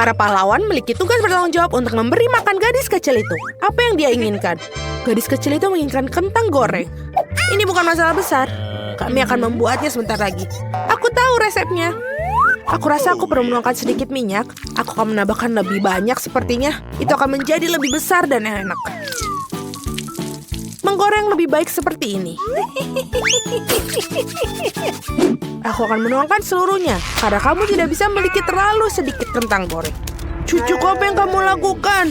Para pahlawan memiliki tugas bertanggung jawab untuk memberi makan gadis kecil itu. Apa yang dia inginkan? Gadis kecil itu menginginkan kentang goreng. Ini bukan masalah besar. Kami akan membuatnya sebentar lagi. Aku tahu resepnya. Aku rasa aku perlu menuangkan sedikit minyak. Aku akan menambahkan lebih banyak sepertinya. Itu akan menjadi lebih besar dan enak. Menggoreng lebih baik seperti ini. Aku akan menuangkan seluruhnya, karena kamu tidak bisa memiliki terlalu sedikit kentang goreng. Cucuku, apa yang kamu lakukan?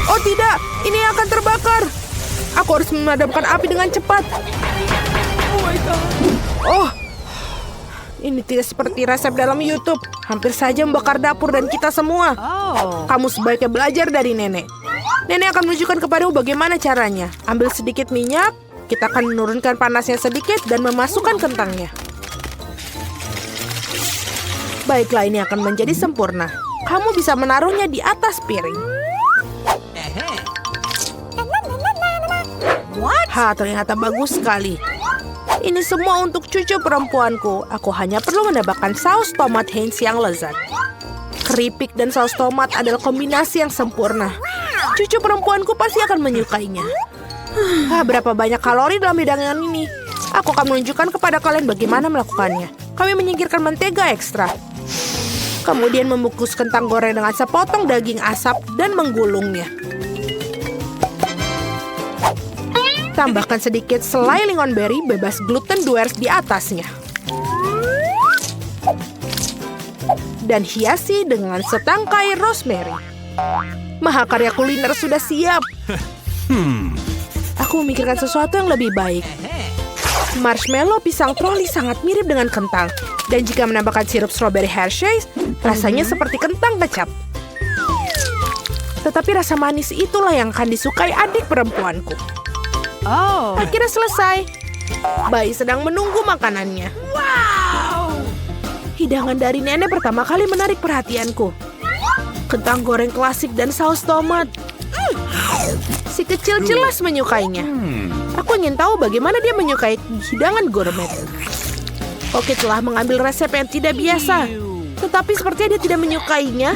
Oh tidak, ini akan terbakar. Aku harus memadamkan api dengan cepat. Oh, ini tidak seperti resep dalam YouTube. Hampir saja membakar dapur dan kita semua. Kamu sebaiknya belajar dari nenek. Nenek akan menunjukkan kepadamu bagaimana caranya. Ambil sedikit minyak. Kita akan menurunkan panasnya sedikit dan memasukkan kentangnya. Baiklah, ini akan menjadi sempurna. Kamu bisa menaruhnya di atas piring. Ternyata bagus sekali. Ini semua untuk cucu perempuanku. Aku hanya perlu menambahkan saus tomat Heinz yang lezat. Keripik dan saus tomat adalah kombinasi yang sempurna. Cucu perempuanku pasti akan menyukainya. Berapa banyak kalori dalam hidangan ini? Aku akan menunjukkan kepada kalian bagaimana melakukannya. Kami menyingkirkan mentega ekstra. Kemudian membungkus kentang goreng dengan sepotong daging asap dan menggulungnya. Tambahkan sedikit selai lingonberry bebas gluten Duers di atasnya. Dan hiasi dengan setangkai rosemary. Mahakarya kuliner sudah siap. Aku memikirkan sesuatu yang lebih baik. Marshmallow pisang troli sangat mirip dengan kentang. Dan jika menambahkan sirup strawberry Hershey's, rasanya seperti kentang kecap. Tetapi rasa manis itulah yang akan disukai adik perempuanku. Akhirnya selesai. Bayi sedang menunggu makanannya. Hidangan dari nenek pertama kali menarik perhatianku. Kentang goreng klasik dan saus tomat. Si kecil jelas menyukainya. Aku ingin tahu bagaimana dia menyukai hidangan gourmet. Oke, telah mengambil resep yang tidak biasa. Tetapi sepertinya dia tidak menyukainya.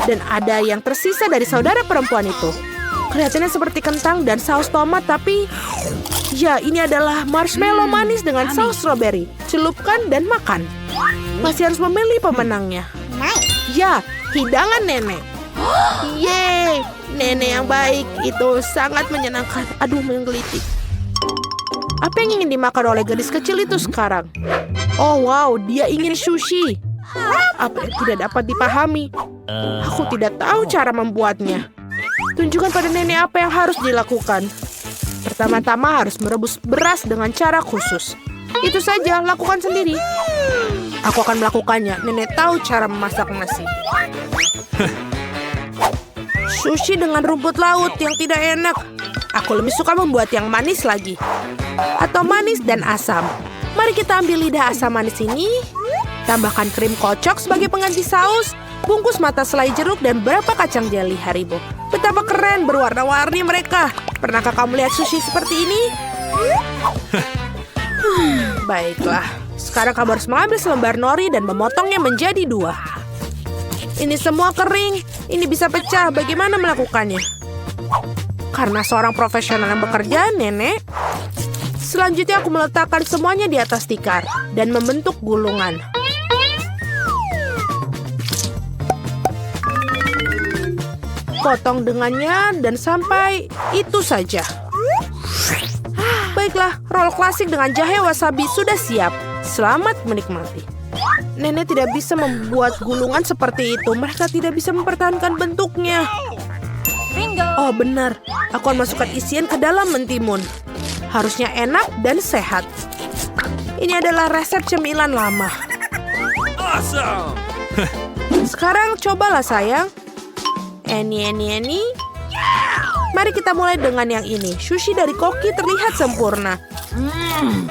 Dan ada yang tersisa dari saudara perempuan itu. Kelihatannya seperti kentang dan saus tomat, tapi... Ya, ini adalah marshmallow manis dengan saus strawberry. Celupkan dan makan. Masih harus memilih pemenangnya. Ya, hidangan nenek. Yeay, nenek yang baik itu sangat menyenangkan. Aduh, menggelitik. Apa yang ingin dimakan oleh gadis kecil itu sekarang? Oh wow, dia ingin sushi. Apa yang tidak dapat dipahami? Aku tidak tahu cara membuatnya. Tunjukkan pada nenek apa yang harus dilakukan. Pertama-tama harus merebus beras dengan cara khusus. Itu saja, lakukan sendiri. Aku akan melakukannya. Nenek tahu cara memasak nasi. Sushi dengan rumput laut yang tidak enak. Aku lebih suka membuat yang manis lagi. Atau manis dan asam. Mari kita ambil lidah asam manis ini. Tambahkan krim kocok sebagai pengganti saus. Bungkus mata selai jeruk dan beberapa kacang jeli Haribo. Betapa keren berwarna-warni mereka. Pernahkah kamu lihat sushi seperti ini? Baiklah. Sekarang kamu harus mengambil selembar nori dan memotongnya menjadi 2. Ini semua kering. Ini bisa pecah. Bagaimana melakukannya? Karena seorang profesional yang bekerja, nenek. Selanjutnya aku meletakkan semuanya di atas tikar dan membentuk gulungan. Potong dengannya dan sampai itu saja. Baiklah, roll klasik dengan jahe wasabi sudah siap. Selamat menikmati. Nenek tidak bisa membuat gulungan seperti itu. Mereka tidak bisa mempertahankan bentuknya. Oh benar, aku akan masukkan isian ke dalam mentimun. Harusnya enak dan sehat. Ini adalah resep cemilan lama. Awesome. Sekarang cobalah sayang. Eni. Mari kita mulai dengan yang ini. Sushi dari Koki terlihat sempurna.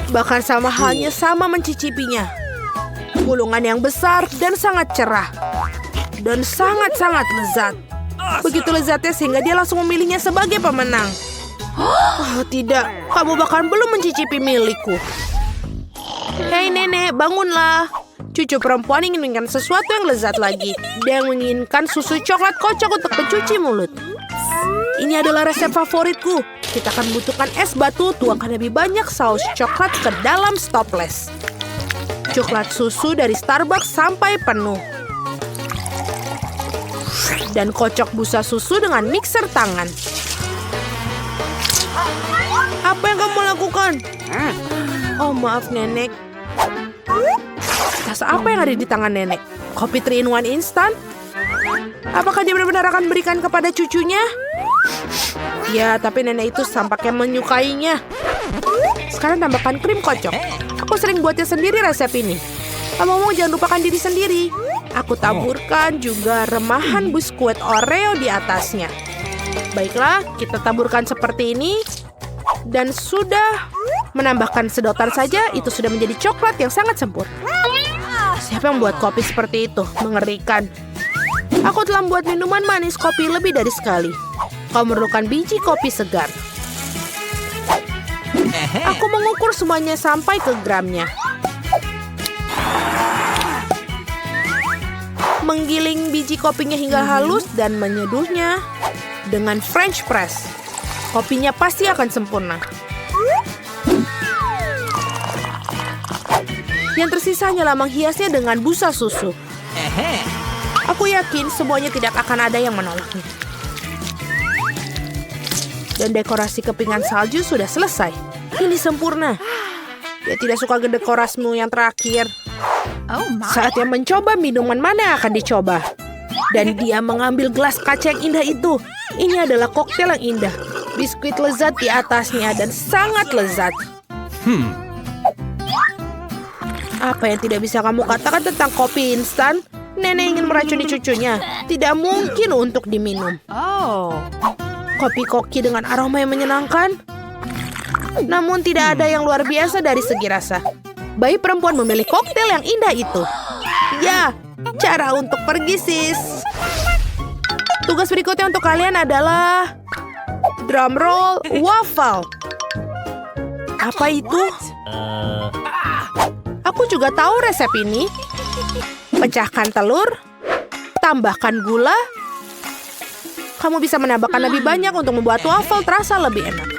Bahkan sama halnya sama mencicipinya. Gulungan yang besar dan sangat cerah. Dan sangat-sangat lezat. Begitu lezatnya sehingga dia langsung memilihnya sebagai pemenang. Oh tidak, kamu bahkan belum mencicipi milikku. Hei nenek, bangunlah. Cucu perempuan ingin menginginkan sesuatu yang lezat lagi. Dia menginginkan susu coklat kocok untuk pencuci mulut. Ini adalah resep favoritku. Kita akan membutuhkan es batu, tuangkan lebih banyak saus coklat ke dalam stopless. Coklat susu dari Starbucks sampai penuh. Dan kocok busa susu dengan mixer tangan. Apa yang kamu lakukan? Oh, maaf, Nenek. Tas apa yang ada di tangan Nenek? Kopi 3-in-1 instan? Apakah dia benar-benar akan berikan kepada cucunya? Ya, tapi Nenek itu tampaknya menyukainya. Sekarang tambahkan krim kocok. Aku sering buatnya sendiri resep ini. Ngomong-ngomong, jangan lupakan diri sendiri. Aku taburkan juga remahan biskuit Oreo di atasnya. Baiklah, kita taburkan seperti ini. Dan sudah menambahkan sedotan saja, itu sudah menjadi coklat yang sangat sempurna. Siapa yang membuat kopi seperti itu? Mengerikan. Aku telah membuat minuman manis kopi lebih dari sekali. Kau memerlukan biji kopi segar. Aku mengukur semuanya sampai ke gramnya. Menggiling biji kopinya hingga halus dan menyeduhnya dengan French press. Kopinya pasti akan sempurna. Yang tersisa hanyalah menghiasnya dengan busa susu. Aku yakin semuanya tidak akan ada yang menolaknya. Dan dekorasi kepingan salju sudah selesai. Ini sempurna. Dia tidak suka dekorasimu yang terakhir. Saatnya mencoba minuman mana yang akan dicoba. Dan dia mengambil gelas kaca yang indah itu. Ini adalah koktail yang indah. Biskuit lezat di atasnya dan sangat lezat. Apa yang tidak bisa kamu katakan tentang kopi instan? Nenek ingin meracuni cucunya. Tidak mungkin untuk diminum. Kopi koki dengan aroma yang menyenangkan. Namun tidak ada yang luar biasa dari segi rasa. Bayi perempuan memilih koktail yang indah itu. Ya, cara untuk pergi, sis. Tugas berikutnya untuk kalian adalah drum roll waffle. Apa itu? Aku juga tahu resep ini. Pecahkan telur, tambahkan gula. Kamu bisa menambahkan lebih banyak untuk membuat waffle terasa lebih enak.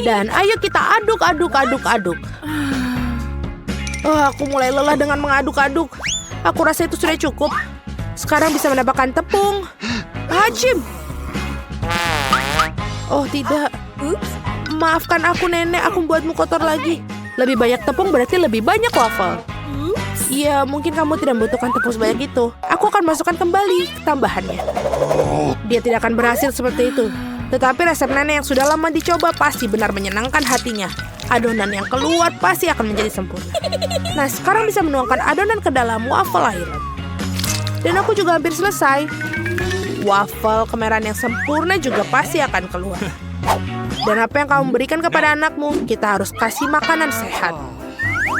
Dan ayo kita aduk. Aku mulai lelah dengan mengaduk-aduk. Aku rasa itu sudah cukup. Sekarang bisa menambahkan tepung. Hajim. Oh tidak. Maafkan aku, Nenek. Aku membuatmu kotor lagi. Lebih banyak tepung berarti lebih banyak waffle. Ya, mungkin kamu tidak membutuhkan tepung sebanyak itu. Aku akan masukkan kembali tambahannya. Dia tidak akan berhasil seperti itu. Tetapi resep Nenek yang sudah lama dicoba pasti benar menyenangkan hatinya. Adonan yang keluar pasti akan menjadi sempurna. Nah, sekarang bisa menuangkan adonan ke dalam waffle airan. Dan aku juga hampir selesai. Waffle kemerahan yang sempurna juga pasti akan keluar. Dan apa yang kamu berikan kepada anakmu, kita harus kasih makanan sehat.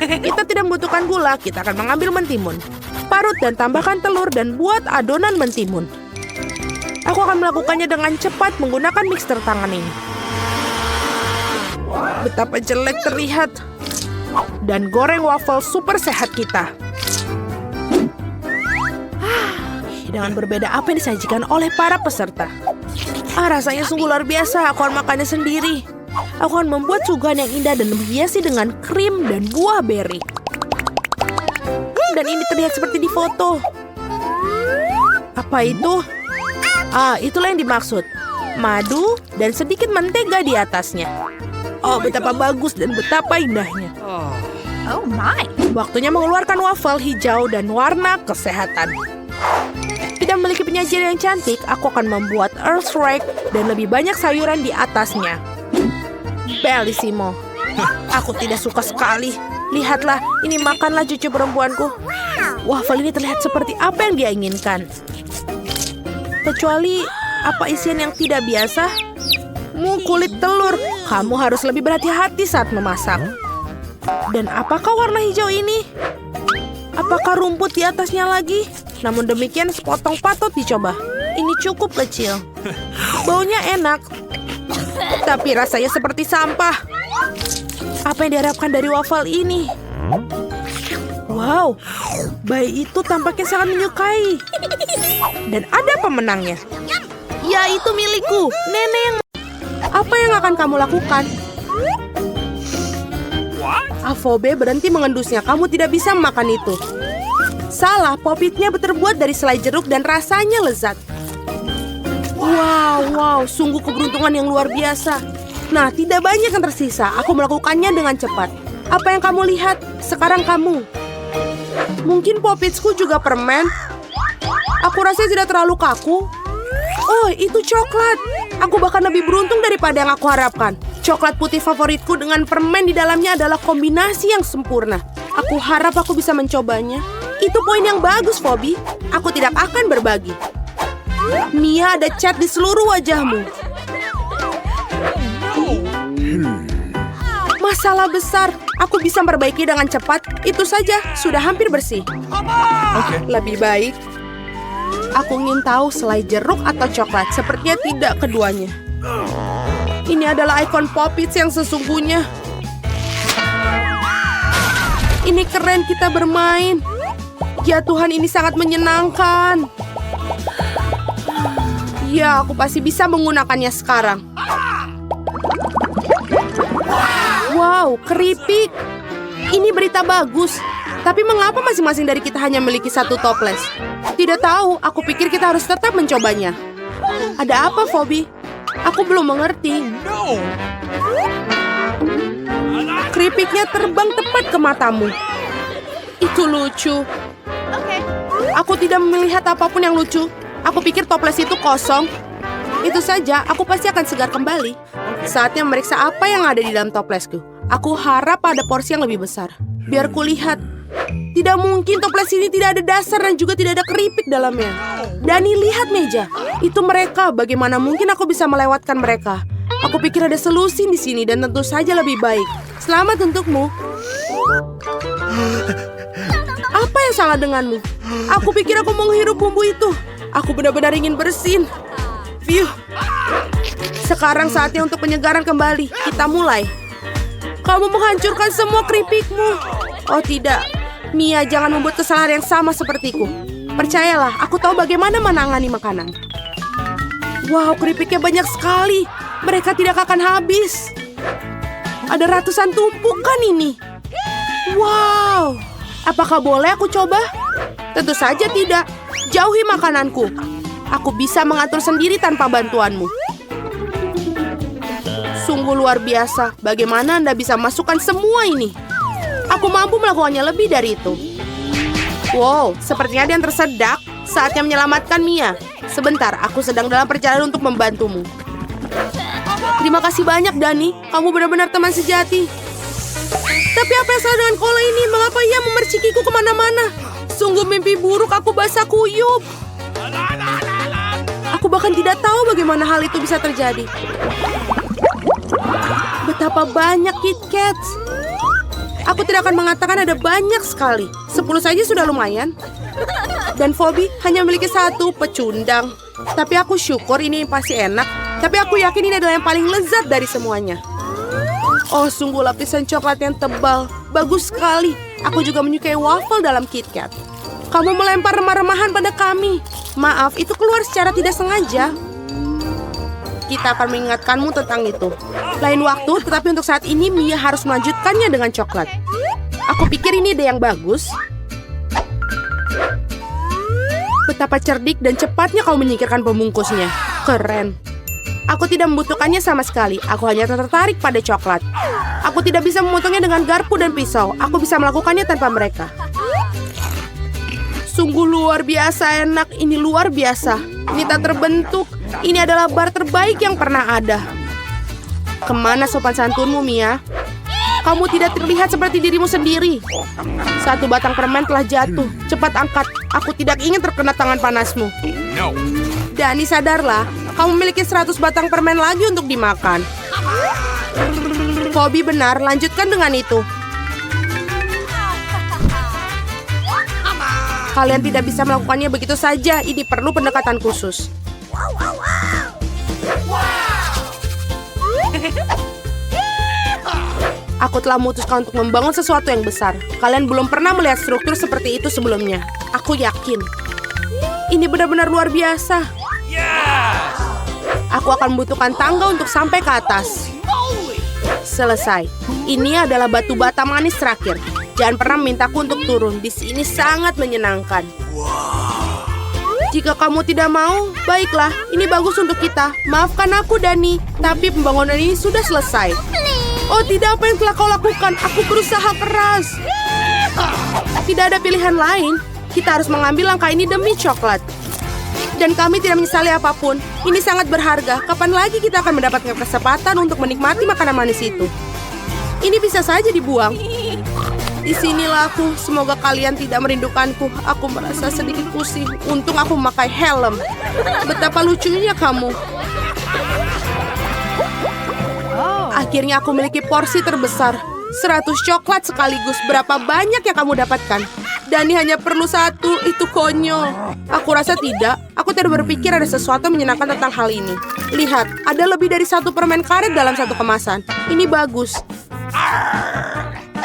Kita tidak membutuhkan gula, kita akan mengambil mentimun. Parut dan tambahkan telur dan buat adonan mentimun. Aku akan melakukannya dengan cepat menggunakan mixer tangan ini. Betapa jelek terlihat. Dan goreng waffle super sehat kita. Dengan berbeda apa yang disajikan oleh para peserta. Rasanya sungguh luar biasa. Aku akan makannya sendiri. Aku akan membuat suguhan yang indah dan menghiasi dengan krim dan buah beri. Dan ini terlihat seperti di foto. Apa itu? Itulah yang dimaksud. Madu dan sedikit mentega di atasnya. Oh, betapa bagus dan betapa indahnya. Oh my. Waktunya mengeluarkan waffle hijau dan warna kesehatan. Tidak memiliki penyajian yang cantik, aku akan membuat earth rake dan lebih banyak sayuran di atasnya. Bellissimo. Aku tidak suka sekali. Lihatlah, ini makanlah cucu perempuanku. Waffle ini terlihat seperti apa yang dia inginkan. Kecuali apa isian yang tidak biasa? Kulit telur. Kamu harus lebih berhati-hati saat memasak. Dan apakah warna hijau ini? Apakah rumput di atasnya lagi? Namun demikian sepotong patut dicoba. Ini cukup kecil. Baunya enak. Tapi rasanya seperti sampah. Apa yang diharapkan dari waffle ini? Wow, bayi itu tampaknya sangat menyukai. Dan ada pemenangnya. Ya, itu milikku, nenek yang... Apa yang akan kamu lakukan? Avobe berhenti mengendusnya. Kamu tidak bisa makan itu. Salah, popitnya terbuat dari selai jeruk dan rasanya lezat. Wow, sungguh keberuntungan yang luar biasa. Nah, tidak banyak yang tersisa. Aku melakukannya dengan cepat. Apa yang kamu lihat? Sekarang kamu. Mungkin popitsku juga permen. Aku rasa tidak terlalu kaku. Oh, itu coklat. Aku bahkan lebih beruntung daripada yang aku harapkan. Coklat putih favoritku dengan permen di dalamnya adalah kombinasi yang sempurna. Aku harap aku bisa mencobanya. Itu poin yang bagus, Phoebe. Aku tidak akan berbagi. Mia, ada cat di seluruh wajahmu. Masalah besar. Aku bisa memperbaiki dengan cepat. Itu saja, sudah hampir bersih. Lebih baik. Aku ingin tahu selai jeruk atau coklat. Sepertinya tidak keduanya. Ini adalah ikon Poppits yang sesungguhnya. Ini keren kita bermain. Ya Tuhan, ini sangat menyenangkan. Ya, aku pasti bisa menggunakannya sekarang. Wow, keripik. Ini berita bagus. Tapi mengapa masing-masing dari kita hanya memiliki satu toples? Tidak tahu, aku pikir kita harus tetap mencobanya. Ada apa, Phoebe? Aku belum mengerti. Keripiknya terbang tepat ke matamu. Itu lucu. Aku tidak melihat apapun yang lucu. Aku pikir toples itu kosong. Itu saja, aku pasti akan segar kembali. Saatnya memeriksa apa yang ada di dalam toplesku. Aku harap ada porsi yang lebih besar. Biar kulihat. Tidak mungkin toples ini tidak ada dasar dan juga tidak ada keripik dalamnya. Dani, lihat meja. Itu mereka. Bagaimana mungkin aku bisa melewatkan mereka? Aku pikir ada solusi di sini dan tentu saja lebih baik. Selamat untukmu. Apa yang salah denganmu? Aku pikir aku menghirup bumbu itu. Aku benar-benar ingin bersin. Phew. Sekarang saatnya untuk penyegaran kembali. Kita mulai. Kamu menghancurkan semua keripikmu. Oh tidak. Mia, jangan membuat kesalahan yang sama sepertiku. Percayalah, aku tahu bagaimana menangani makanan. Wow, keripiknya banyak sekali. Mereka tidak akan habis. Ada ratusan tumpukan ini. Wow. Apakah boleh aku coba? Tentu saja tidak. Jauhi makananku. Aku bisa mengatur sendiri tanpa bantuanmu. Sungguh luar biasa. Bagaimana Anda bisa masukkan semua ini? Aku mampu melakukannya lebih dari itu. Wow, sepertinya ada yang tersedak. Saatnya menyelamatkan Mia. Sebentar, aku sedang dalam perjalanan untuk membantumu. Terima kasih banyak, Dani. Kamu benar-benar teman sejati. Tapi apa yang salah dengan Kola ini? Mengapa ia memercikiku kemana-mana? Sungguh mimpi buruk, aku basah kuyup. Aku bahkan tidak tahu bagaimana hal itu bisa terjadi. Betapa banyak KitKats. Aku tidak akan mengatakan ada banyak sekali. 10 saja sudah lumayan. Dan Phoebe hanya memiliki satu pecundang. Tapi aku syukur ini pasti enak. Tapi aku yakin ini adalah yang paling lezat dari semuanya. Oh, sungguh lapisan coklat yang tebal. Bagus sekali. Aku juga menyukai waffle dalam KitKat. Kamu melempar remah-remahan pada kami. Maaf, itu keluar secara tidak sengaja. Kita akan mengingatkanmu tentang itu. Lain waktu, tetapi untuk saat ini Mia harus melanjutkannya dengan coklat. Aku pikir ini ide yang bagus. Betapa cerdik dan cepatnya kau menyingkirkan pembungkusnya. Keren. Aku tidak membutuhkannya sama sekali. Aku hanya tertarik pada coklat. Aku tidak bisa memotongnya dengan garpu dan pisau. Aku bisa melakukannya tanpa mereka. Sungguh luar biasa enak. Ini luar biasa. Ini tak terbentuk. Ini adalah bar terbaik yang pernah ada. Kemana sopan santunmu, Mia? Kamu tidak terlihat seperti dirimu sendiri. Satu batang permen telah jatuh. Cepat angkat. Aku tidak ingin terkena tangan panasmu. No. Dani, sadarlah. Kamu memiliki 100 batang permen lagi untuk dimakan. Phoebe benar, lanjutkan dengan itu. Kalian tidak bisa melakukannya begitu saja. Ini perlu pendekatan khusus. Aku telah memutuskan untuk membangun sesuatu yang besar. Kalian belum pernah melihat struktur seperti itu sebelumnya. Aku yakin. Ini benar-benar luar biasa. Yes! Aku akan membutuhkan tangga untuk sampai ke atas. Selesai. Ini adalah batu bata manis terakhir. Jangan pernah mintaku untuk turun. Di sini sangat menyenangkan. Jika kamu tidak mau, baiklah. Ini bagus untuk kita. Maafkan aku, Dani. Tapi pembangunan ini sudah selesai. Oh tidak, apa yang telah kau lakukan? Aku berusaha keras. Tidak ada pilihan lain. Kita harus mengambil langkah ini demi coklat. Dan kami tidak menyesali apapun. Ini sangat berharga. Kapan lagi kita akan mendapatkan kesempatan untuk menikmati makanan manis itu? Ini bisa saja dibuang. Disinilah aku. Semoga kalian tidak merindukanku. Aku merasa sedikit pusing. Untung aku memakai helm. Betapa lucunya kamu. Akhirnya aku memiliki porsi terbesar. 100 coklat sekaligus. Berapa banyak yang kamu dapatkan? Dani hanya perlu 1. Itu konyol. Aku rasa tidak. Aku tidak berpikir ada sesuatu menyenangkan tentang hal ini. Lihat, ada lebih dari 1 permen karet dalam 1 kemasan. Ini bagus.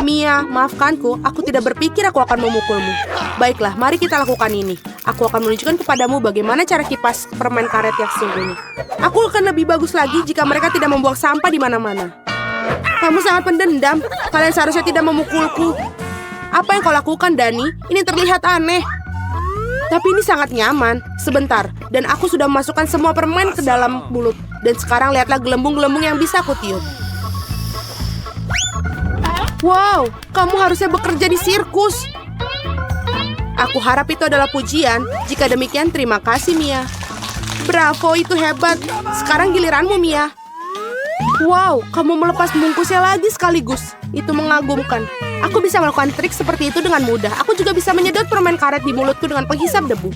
Mia, maafkanku. Aku tidak berpikir aku akan memukulmu. Baiklah, mari kita lakukan ini. Aku akan menunjukkan kepadamu bagaimana cara kipas permen karet yang sesungguhnya. Aku akan lebih bagus lagi jika mereka tidak membuang sampah di mana-mana. Kamu sangat pendendam. Kalian seharusnya tidak memukulku. Apa yang kau lakukan, Dani? Ini terlihat aneh. Tapi ini sangat nyaman. Sebentar, dan aku sudah memasukkan semua permen ke dalam mulut. Dan sekarang lihatlah gelembung-gelembung yang bisa aku tiup. Wow, kamu harusnya bekerja di sirkus. Aku harap itu adalah pujian. Jika demikian, terima kasih, Mia. Bravo, itu hebat. Sekarang giliranmu, Mia. Wow, kamu melepas bungkusnya lagi sekaligus. Itu mengagumkan. Aku bisa melakukan trik seperti itu dengan mudah. Aku juga bisa menyedot permen karet di mulutku dengan penghisap debu.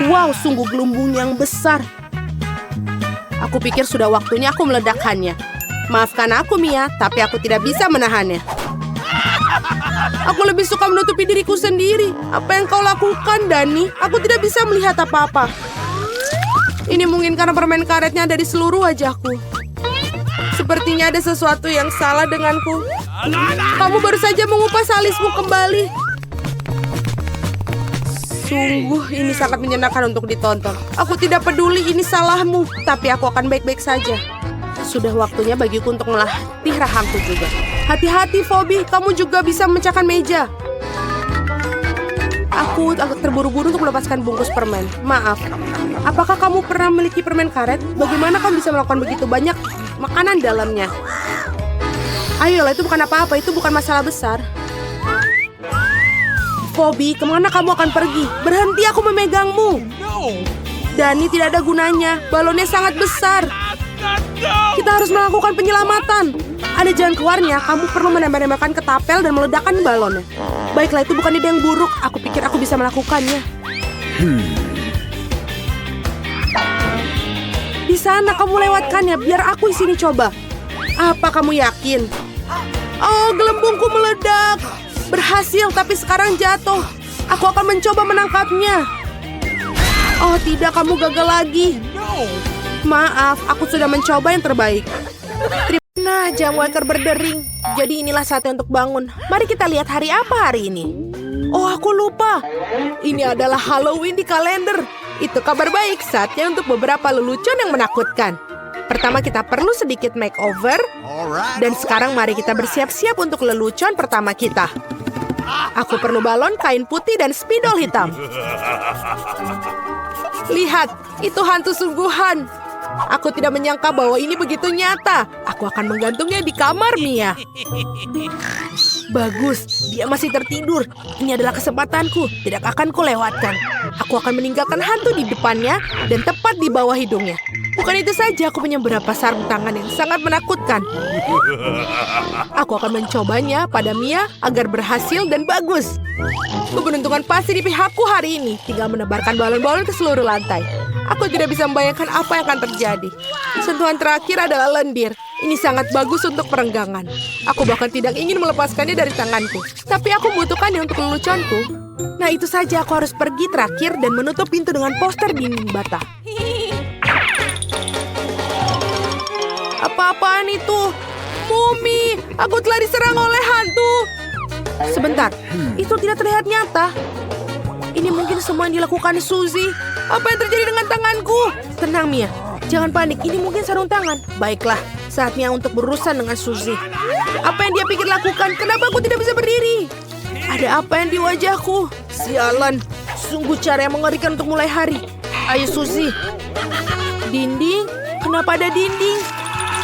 Wow, sungguh gelembung yang besar. Aku pikir sudah waktunya aku meledakkannya. Maafkan aku, Mia, tapi aku tidak bisa menahannya. Aku lebih suka menutupi diriku sendiri. Apa yang kau lakukan, Dani? Aku tidak bisa melihat apa-apa. Ini mungkin karena permen karetnya ada di seluruh wajahku. Sepertinya ada sesuatu yang salah denganku. Kamu baru saja mengupas alismu kembali. Sungguh, ini sangat menyenangkan untuk ditonton. Aku tidak peduli ini salahmu, tapi aku akan baik-baik saja. Sudah waktunya bagiku untuk melatih rahangku juga. Hati-hati, Phoebe. Kamu juga bisa memecahkan meja. Aku agak terburu-buru untuk melepaskan bungkus permen. Maaf. Apakah kamu pernah memiliki permen karet? Bagaimana kamu bisa melakukan begitu banyak makanan dalamnya? Ayolah, itu bukan apa-apa. Itu bukan masalah besar. Phoebe, kemana kamu akan pergi? Berhenti, aku memegangmu. Dani, tidak ada gunanya. Balonnya sangat besar. Kita harus melakukan penyelamatan. Ada jalan keluarnya. Kamu perlu menembak-nembakan ketapel dan meledakkan balonnya. Baiklah, itu bukan ide yang buruk. Aku pikir aku bisa melakukannya. Di sana kamu lewatkannya. Biar aku di sini coba. Apa kamu yakin? Oh, gelembungku meledak. Berhasil, tapi sekarang jatuh. Aku akan mencoba menangkapnya. Oh tidak, kamu gagal lagi. Maaf, aku sudah mencoba yang terbaik. Nah, jam waker berdering. Jadi inilah saatnya untuk bangun. Mari kita lihat hari apa hari ini. Oh, aku lupa. Ini adalah Halloween di kalender. Itu kabar baik, saatnya untuk beberapa lelucon yang menakutkan. Pertama kita perlu sedikit makeover. Dan sekarang mari kita bersiap-siap untuk lelucon pertama kita. Aku perlu balon, kain putih, dan spidol hitam. Lihat, itu hantu sungguhan. Aku tidak menyangka bahwa ini begitu nyata. Aku akan menggantungnya di kamar Mia. Bagus, dia masih tertidur. Ini adalah kesempatanku, tidak akan kulewatkan. Aku akan meninggalkan hantu di depannya dan tepat di bawah hidungnya. Bukan itu saja, aku punya beberapa sarung tangan yang sangat menakutkan. Aku akan mencobanya pada Mia agar berhasil dan bagus. Keberuntungan pasti di pihakku hari ini. Tinggal menebarkan balon-balon ke seluruh lantai. Aku tidak bisa membayangkan apa yang akan terjadi. Sentuhan terakhir adalah lendir. Ini sangat bagus untuk perenggangan. Aku bahkan tidak ingin melepaskannya dari tanganku. Tapi aku membutuhkannya untuk leluconku. Nah itu saja, aku harus pergi terakhir dan menutup pintu dengan poster dinding bata. Apa-apaan itu? Mumi, aku telah diserang oleh hantu. Sebentar, itu tidak terlihat nyata. Ini mungkin semua yang dilakukan Suzy. Apa yang terjadi dengan tanganku? Tenang, Mia. Jangan panik, ini mungkin sarung tangan. Baiklah, saatnya untuk berurusan dengan Suzy. Apa yang dia pikir lakukan? Kenapa aku tidak bisa berdiri? Ada apa yang di wajahku? Sialan, sungguh cara yang mengerikan untuk mulai hari. Ayo Suzy. Dinding? Kenapa ada dinding?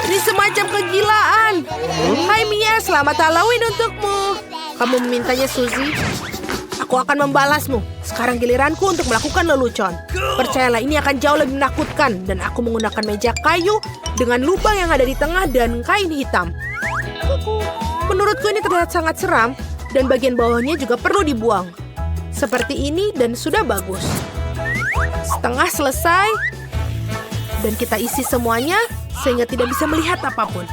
Ini semacam kegilaan. Hai Mia, selamat Halloween untukmu. Kamu memintanya Suzy? Aku akan membalasmu. Sekarang giliranku untuk melakukan lelucon. Percayalah, ini akan jauh lebih menakutkan. Dan aku menggunakan meja kayu dengan lubang yang ada di tengah dan kain hitam. Menurutku ini terlihat sangat seram. Dan bagian bawahnya juga perlu dibuang. Seperti ini dan sudah bagus. Setengah selesai. Dan kita isi semuanya sehingga tidak bisa melihat apapun.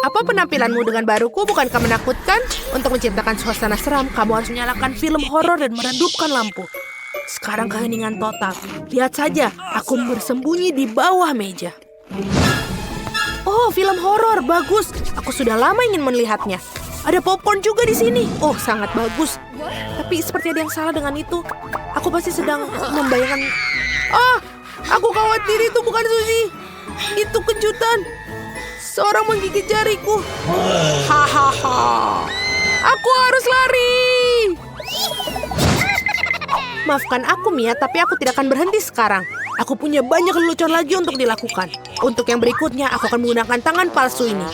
Apa penampilanmu dengan baruku bukankah menakutkan? Untuk menciptakan suasana seram, kamu harus menyalakan film horor dan meredupkan lampu. Sekarang keheningan total. Lihat saja, aku bersembunyi di bawah meja. Oh, film horor, bagus. Aku sudah lama ingin melihatnya. Ada popcorn juga di sini. Oh, sangat bagus. Tapi seperti ada yang salah dengan itu. Aku pasti sedang membayangkan... Ah, aku khawatir itu bukan Suzy. Itu kejutan. Seorang menggigit jariku. Hahaha. Aku harus lari. Maafkan aku, Mia, tapi aku tidak akan berhenti sekarang. Aku punya banyak lelucon lagi untuk dilakukan. Untuk yang berikutnya, aku akan menggunakan tangan palsu ini.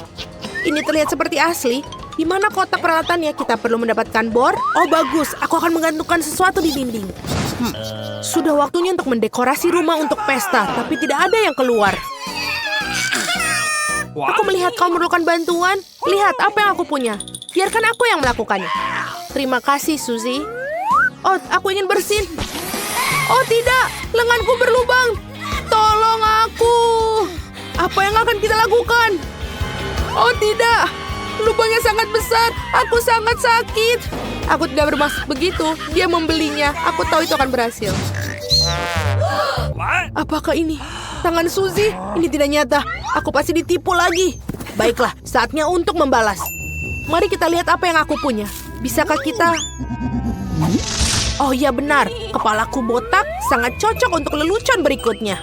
Ini terlihat seperti asli. Di mana kotak peralatannya? Kita perlu mendapatkan bor. Oh, bagus. Aku akan menggantungkan sesuatu di dinding. Sudah waktunya untuk mendekorasi rumah untuk pesta, tapi tidak ada yang keluar. Aku melihat kau memerlukan bantuan. Lihat apa yang aku punya. Biarkan aku yang melakukannya. Terima kasih, Suzy. Oh, aku ingin bersin. Oh, tidak. Lenganku berlubang. Tolong aku. Apa yang akan kita lakukan? Oh, tidak. Lubangnya sangat besar. Aku sangat sakit. Aku tidak bermaksud begitu. Dia membelinya. Aku tahu itu akan berhasil. Apakah ini tangan Suzy? Ini tidak nyata. Aku pasti ditipu lagi. Baiklah, saatnya untuk membalas. Mari kita lihat apa yang aku punya. Bisakah kita... Oh iya benar, kepalaku botak sangat cocok untuk lelucon berikutnya.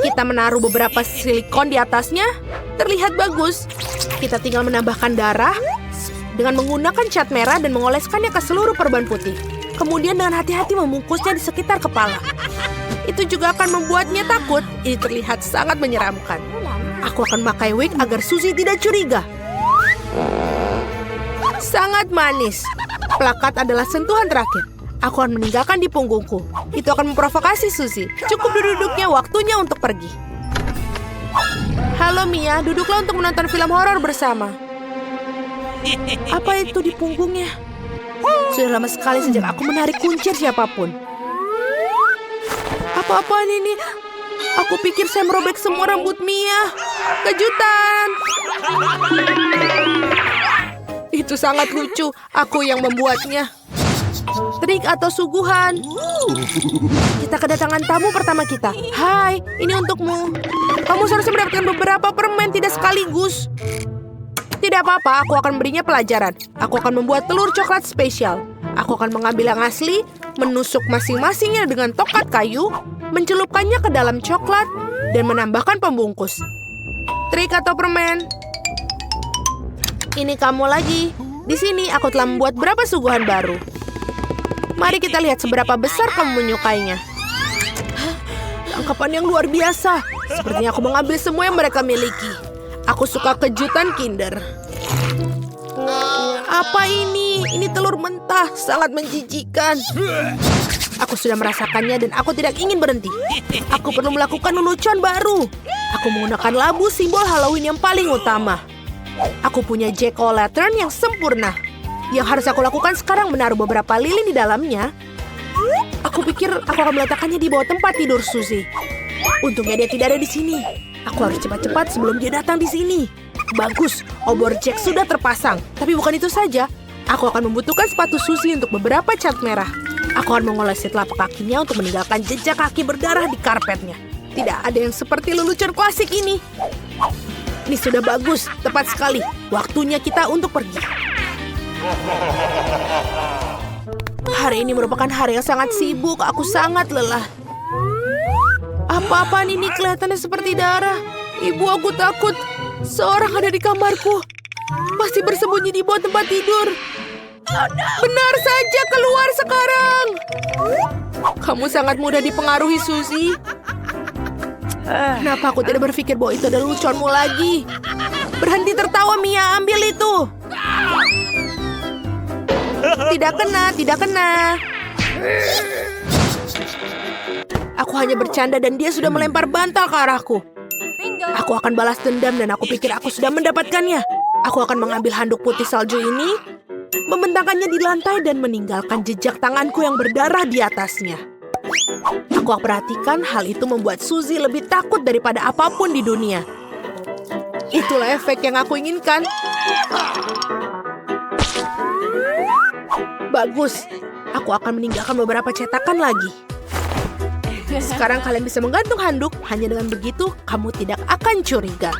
Kita menaruh beberapa silikon di atasnya. Terlihat bagus. Kita tinggal menambahkan darah dengan menggunakan cat merah dan mengoleskannya ke seluruh perban putih. Kemudian dengan hati-hati membungkusnya di sekitar kepala. Itu juga akan membuatnya takut. Ini terlihat sangat menyeramkan. Aku akan memakai wig agar Suzy tidak curiga. Sangat manis. Plakat adalah sentuhan terakhir. Aku akan meninggalkan di punggungku. Itu akan memprovokasi Suzy. Cukup duduknya, waktunya untuk pergi. Halo Mia, duduklah untuk menonton film horor bersama. Apa itu di punggungnya? Sudah lama sekali sejak aku menarik kuncir siapapun. Apa-apaan ini? Aku pikir saya merobek semua rambut Mia. Kejutan! Itu sangat lucu. Aku yang membuatnya. Trik atau suguhan? Kita kedatangan tamu pertama kita. Hai, ini untukmu. Kamu seharusnya mendapatkan beberapa permen, tidak sekaligus. Tidak apa-apa, aku akan berinya pelajaran. Aku akan membuat telur coklat spesial. Aku akan mengambil yang asli, menusuk masing-masingnya dengan tokat kayu, mencelupkannya ke dalam coklat, dan menambahkan pembungkus. Trik atau permen? Ini kamu lagi. Di sini aku telah membuat beberapa suguhan baru. Mari kita lihat seberapa besar kamu menyukainya. Tangkapan yang luar biasa. Sepertinya aku mengambil semua yang mereka miliki. Aku suka kejutan Kinder. Apa ini? Ini telur mentah, sangat menjijikan. Aku sudah merasakannya dan aku tidak ingin berhenti. Aku perlu melakukan lelucon baru. Aku menggunakan labu simbol Halloween yang paling utama. Aku punya jack-o'-lantern yang sempurna. Yang harus aku lakukan sekarang menaruh beberapa lilin di dalamnya. Aku pikir aku akan meletakkannya di bawah tempat tidur Suzy. Untungnya dia tidak ada di sini. Aku harus cepat-cepat sebelum dia datang di sini. Bagus, obor Jack sudah terpasang. Tapi bukan itu saja. Aku akan membutuhkan sepatu Suzy untuk beberapa cat merah. Aku akan mengolesi telapak kakinya untuk meninggalkan jejak kaki berdarah di karpetnya. Tidak ada yang seperti lelucon klasik ini. Ini sudah bagus, tepat sekali. Waktunya kita untuk pergi. Hari ini merupakan hari yang sangat sibuk. Aku sangat lelah. Apa-apaan ini kelihatannya seperti darah. Ibu, aku takut. Seorang ada di kamarku. Masih bersembunyi di bawah tempat tidur. Benar saja, keluar sekarang. Kamu sangat mudah dipengaruhi, Suzy. Kenapa aku tidak berpikir bahwa itu adalah leluconmu lagi? Berhenti tertawa, Mia. Ambil itu. Tidak kena, tidak kena. Aku hanya bercanda dan dia sudah melempar bantal ke arahku. Aku akan balas dendam dan aku pikir aku sudah mendapatkannya. Aku akan mengambil handuk putih salju ini, membentangkannya di lantai dan meninggalkan jejak tanganku yang berdarah di atasnya. Aku perhatikan hal itu membuat Suzy lebih takut daripada apapun di dunia. Itulah efek yang aku inginkan. Bagus. Aku akan meninggalkan beberapa cetakan lagi. Sekarang kalian bisa menggantung handuk. Hanya dengan begitu, kamu tidak akan curiga.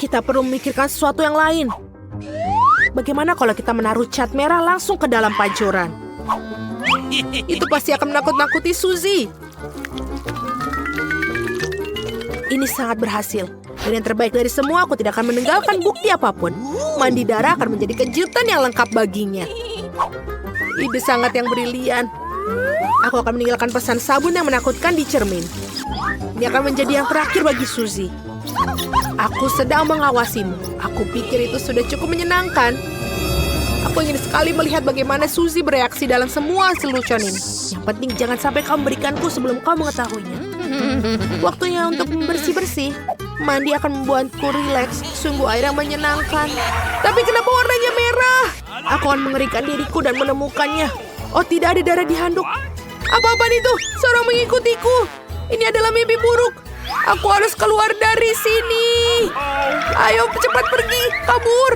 Kita perlu memikirkan sesuatu yang lain. Bagaimana kalau kita menaruh cat merah langsung ke dalam pancuran? Itu pasti akan menakut-nakuti Suzy. Ini sangat berhasil. Dan yang terbaik dari semua, aku tidak akan meninggalkan bukti apapun. Mandi darah akan menjadi kejutan yang lengkap baginya. Ide sangat yang brilian. Aku akan meninggalkan pesan sabun yang menakutkan di cermin. Ini akan menjadi yang terakhir bagi Suzy. Aku sedang mengawasimu. Aku pikir itu sudah cukup menyenangkan. Aku ingin sekali melihat bagaimana Suzy bereaksi dalam semua selucon ini. Yang penting jangan sampai kau memberikanku sebelum kau mengetahuinya. Waktunya untuk bersih-bersih. Mandi akan membuatku rileks. Sungguh air yang menyenangkan. Tapi kenapa warnanya merah? Aku akan mengerikan diriku dan menemukannya. Oh, tidak ada darah di handuk. Apa-apaan itu? Seorang mengikutiku. Ini adalah mimpi buruk. Aku harus keluar dari sini. Ayo cepat pergi, kabur.